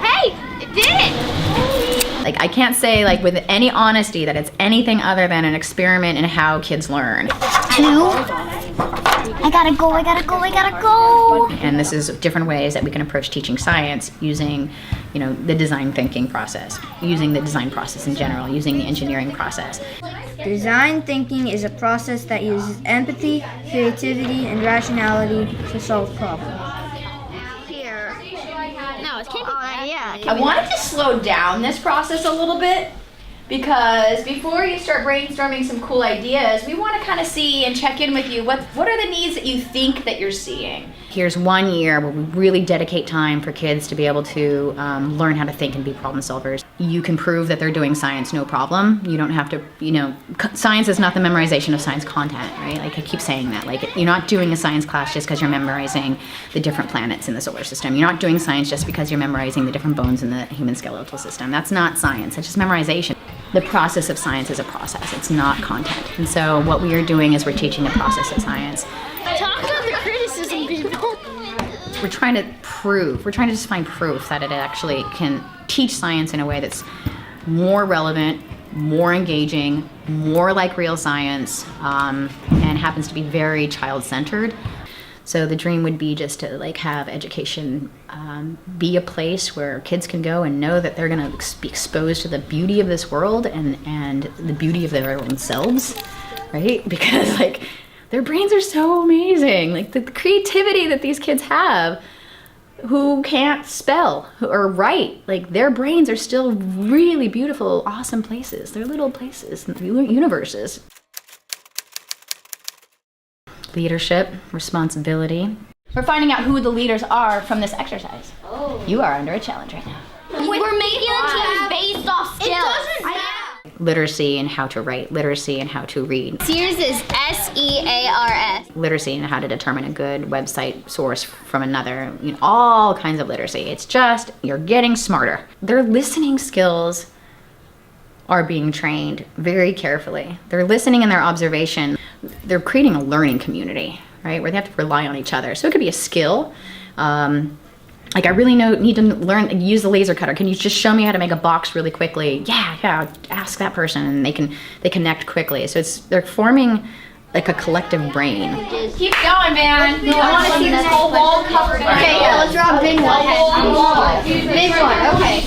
Hey, it did it! Like, I can't say like with any honesty that it's anything other than an experiment in how kids learn. 2. I gotta go. And this is different ways that we can approach teaching science using, you know, the design thinking process, using the design process in general, using the engineering process. Design thinking is a process that uses empathy, creativity, and rationality to solve problems. Here. No, it can't be. Yeah. I wanted to slow down this process a little bit because before you start brainstorming some cool ideas, we want to kind of see and check in with you. What are the needs that you think that you're seeing? Here's 1 year where we really dedicate time for kids to be able to learn how to think and be problem solvers. You can prove that they're doing science, no problem. You don't have to, you know, science is not the memorization of science content, right? Like I keep saying that. Like you're not doing a science class just because you're memorizing the different planets in the solar system. You're not doing science just because you're memorizing the different bones in the human skeletal system. That's not science, that's just memorization. The process of science is a process, it's not content. And so what we are doing is we're teaching the process of science. Talk about the criticism, people. We're trying to just find proof that it actually can teach science in a way that's more relevant, more engaging, more like real science, and happens to be very child-centered. So the dream would be just to like have education be a place where kids can go and know that they're gonna be exposed to the beauty of this world and the beauty of their own selves, right? Because like their brains are so amazing. Like the creativity that these kids have who can't spell or write, like their brains are still really beautiful, awesome places. They're little places, universes. Leadership, responsibility. We're finding out who the leaders are from this exercise. Oh. You are under a challenge right now. We're making teams based off skills. It doesn't matter. Literacy and how to write, literacy and how to read. Sears is SEARS. Literacy and how to determine a good website source from another, you know, all kinds of literacy. It's just, you're getting smarter. Their listening skills are being trained very carefully. They're listening and their observation. They're creating a learning community, right? Where they have to rely on each other. So it could be a skill. Like I really need to learn, use the laser cutter. Can you just show me how to make a box really quickly? Yeah, ask that person and they connect quickly. So they're forming like a collective brain. Keep going, man. I want to see this whole wall covered. Okay, yeah, let's draw a big one. Big one, okay.